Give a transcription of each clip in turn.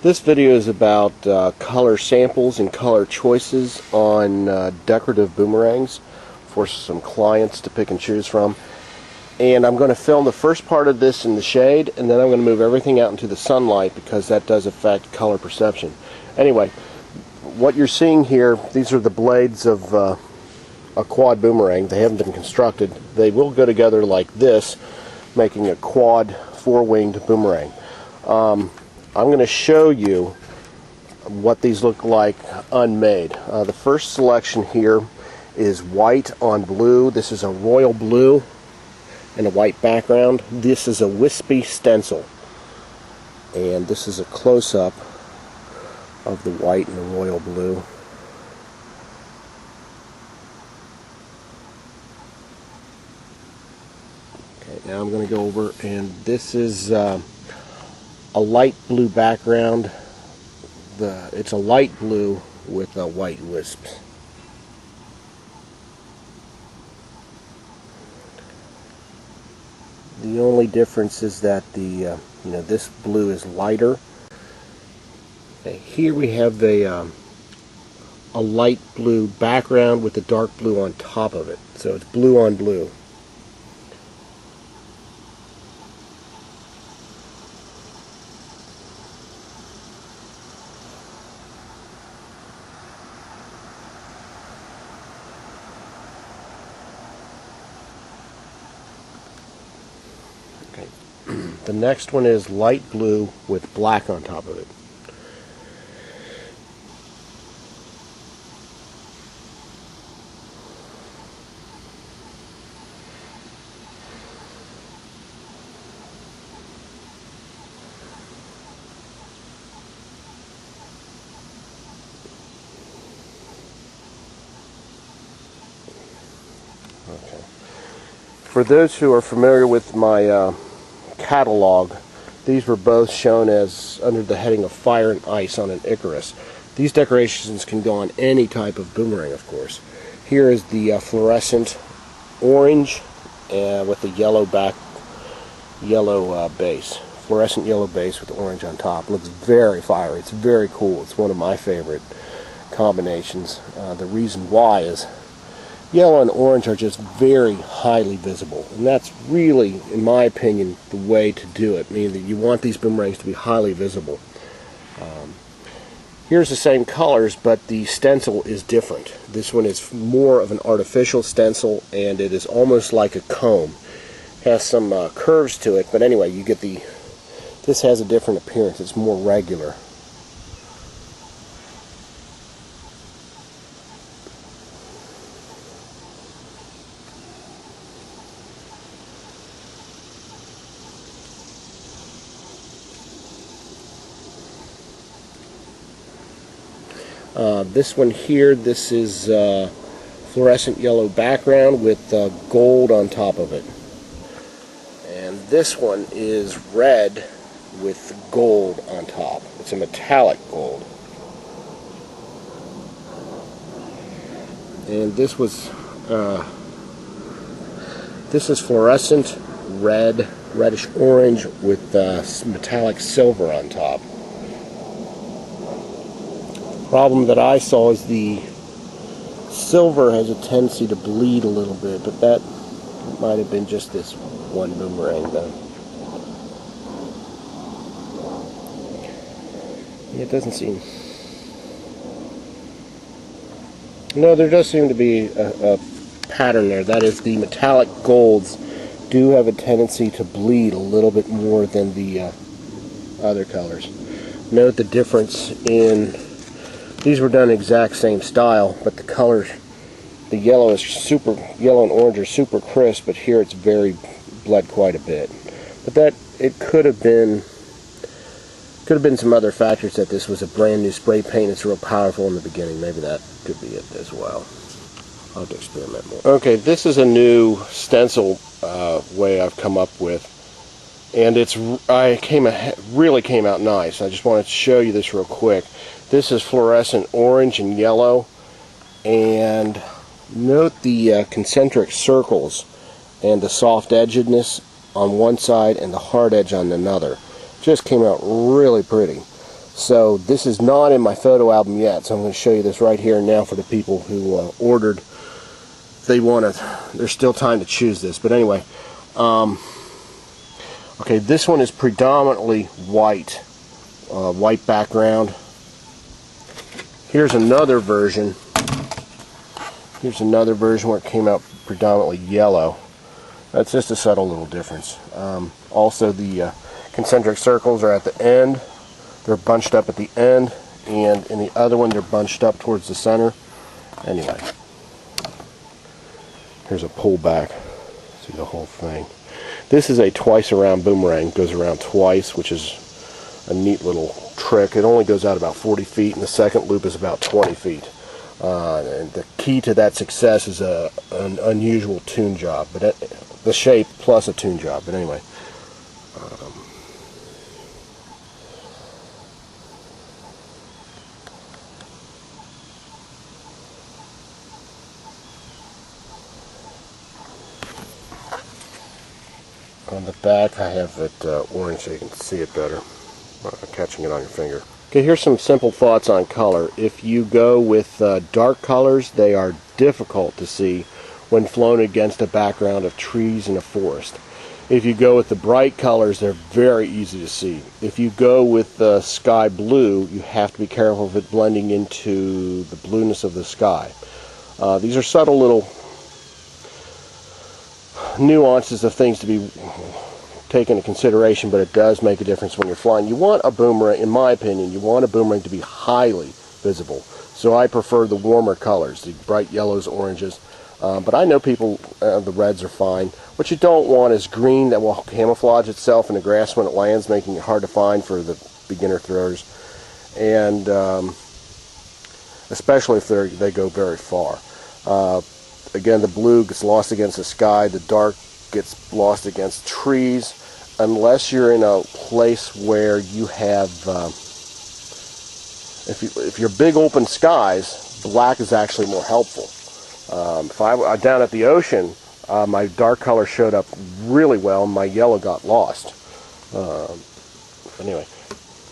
This video is about color samples and color choices on decorative boomerangs for some clients to pick and choose from. And I'm going to film the first part of this in the shade, and then I'm going to move everything out into the sunlight because that does affect color perception. Anyway, what you're seeing here, these are the blades of a quad boomerang. They haven't been constructed. They will go together like this, making a quad four-winged boomerang. I'm going to show you what these look like unmade. The first selection here is white on blue. This is a royal blue and a white background. This is a wispy stencil, and this is a close-up of the white and the royal blue. Okay, now I'm going to go over, and this is a light blue background. It's a light blue with a white wisps. The only difference is that this blue is lighter. Okay, here we have a light blue background with the dark blue on top of it. So it's blue on blue. Okay. The next one is light blue with black on top of it. Okay. For those who are familiar with my catalog, these were both shown as under the heading of fire and ice on an Icarus. These decorations can go on any type of boomerang, of course. Here is the fluorescent orange with the yellow base. Fluorescent yellow base with the orange on top. Looks very fiery. It's very cool. It's one of my favorite combinations. The reason why is yellow and orange are just very highly visible, and that's really, in my opinion, the way to do it. Meaning that you want these boomerangs to be highly visible. Here's the same colors, but the stencil is different. This one is more of an artificial stencil, and it is almost like a comb. It has some curves to it, but anyway, you get this has a different appearance. It's more regular. This one here, this is fluorescent yellow background with gold on top of it. And this one is red with gold on top. It's a metallic gold. And this is fluorescent red, reddish orange with metallic silver on top. Problem that I saw is the silver has a tendency to bleed a little bit, but that might have been just this one boomerang though. Yeah, it doesn't seem... No, there does seem to be a pattern there. That is, the metallic golds do have a tendency to bleed a little bit more than the other colors. Note the difference in... These were done exact same style, but the colors, the yellow and orange are super crisp, but here it's very bled quite a bit. But that, it could have been some other factors, that this was a brand new spray paint. It's real powerful in the beginning. Maybe that could be it as well. I'll have to experiment more. Okay, this is a new stencil way I've come up with, and really came out nice. I just wanted to show you this real quick. This is fluorescent orange and yellow, and note the concentric circles and the soft edgedness on one side and the hard edge on another. Just came out really pretty. So this is not in my photo album yet, so I'm going to show you this right here and now for the people who ordered. There's still time to choose this, but anyway, okay, this one is predominantly white, white background. Here's another version. Here's another version where it came out predominantly yellow. That's just a subtle little difference. Also, the concentric circles are at the end. They're bunched up at the end, and in the other one they're bunched up towards the center. Anyway, here's a pullback. See the whole thing. This is a twice around boomerang. It goes around twice, which is a neat little trick. It only goes out about 40 feet, and the second loop is about 20 feet. And the key to that success is an unusual tune job, but the shape plus a tune job. But anyway, on the back I have it orange so you can see it better, catching it on your finger. Okay, here's some simple thoughts on color. If you go with dark colors, they are difficult to see when flown against a background of trees in a forest. If you go with the bright colors, they're very easy to see. If you go with sky blue, you have to be careful of it blending into the blueness of the sky. These are subtle little nuances of things to be taken into consideration, but it does make a difference when you're flying. You want a boomerang, in my opinion, you want a boomerang to be highly visible. So I prefer the warmer colors, the bright yellows, oranges. But I know people, the reds are fine. What you don't want is green that will camouflage itself in the grass when it lands, making it hard to find for the beginner throwers. And especially if they go very far. Again, the blue gets lost against the sky, the dark gets lost against trees, unless you're in a place where you have, if you're big open skies, black is actually more helpful. If I were down at the ocean, my dark color showed up really well, and my yellow got lost. Anyway,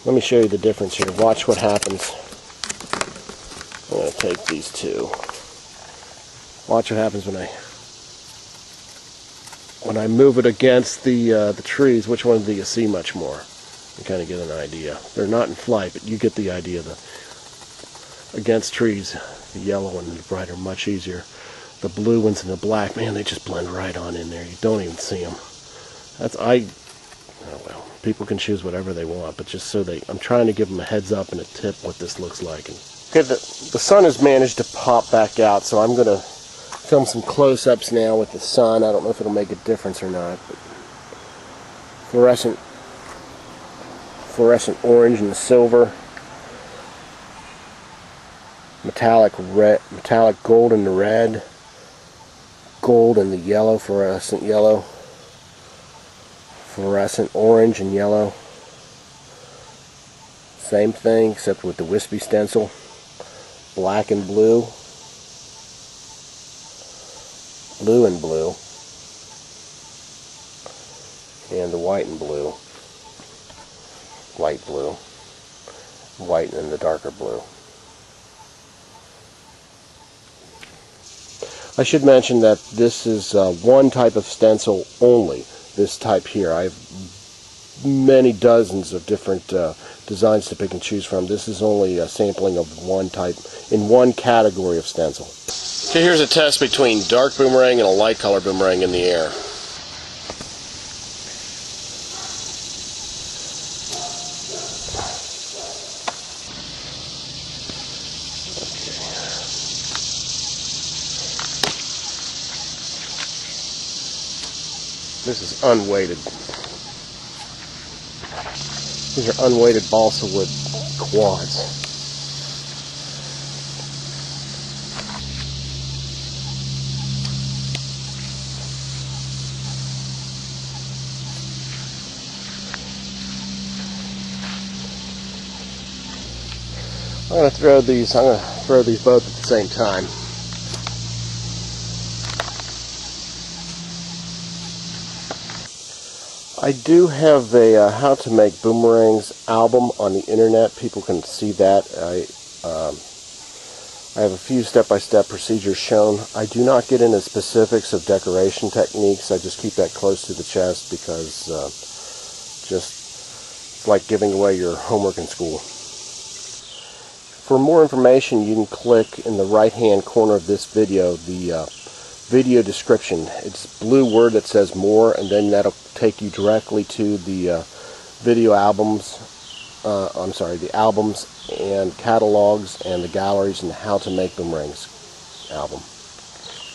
let me show you the difference here. Watch what happens. I'm going to take these two. Watch what happens when I move it against the trees. Which one do you see much more? You kind of get an idea. They're not in flight, but you get the idea. Against trees, the yellow and the bright are much easier. The blue ones and the black, man, they just blend right on in there. You don't even see them. Oh well, people can choose whatever they want, but just so I'm trying to give them a heads up and a tip what this looks like. Okay, the sun has managed to pop back out, so I'm going to film some close-ups now with the sun. I don't know if it'll make a difference or not, but fluorescent orange and the silver, metallic gold and the red, gold and the yellow, fluorescent yellow, fluorescent orange and yellow. Same thing except with the wispy stencil, black and blue, blue and blue, and the white and blue, light blue, white and the darker blue. I should mention that this is one type of stencil only, this type here. I have many dozens of different designs to pick and choose from. This is only a sampling of one type in one category of stencil. Okay, here's a test between dark boomerang and a light color boomerang in the air. This is unweighted. These are unweighted balsa wood quads. I'm going to throw these both at the same time. I do have a how to make boomerangs album on the internet. People can see that. I have a few step-by-step procedures shown. I do not get into specifics of decoration techniques. I just keep that close to the chest because it's like giving away your homework in school. For more information, you can click in the right-hand corner of this video, the video description. It's a blue word that says more, and then that'll take you directly to the video albums. The albums and catalogs and the galleries and how to make boomerangs album.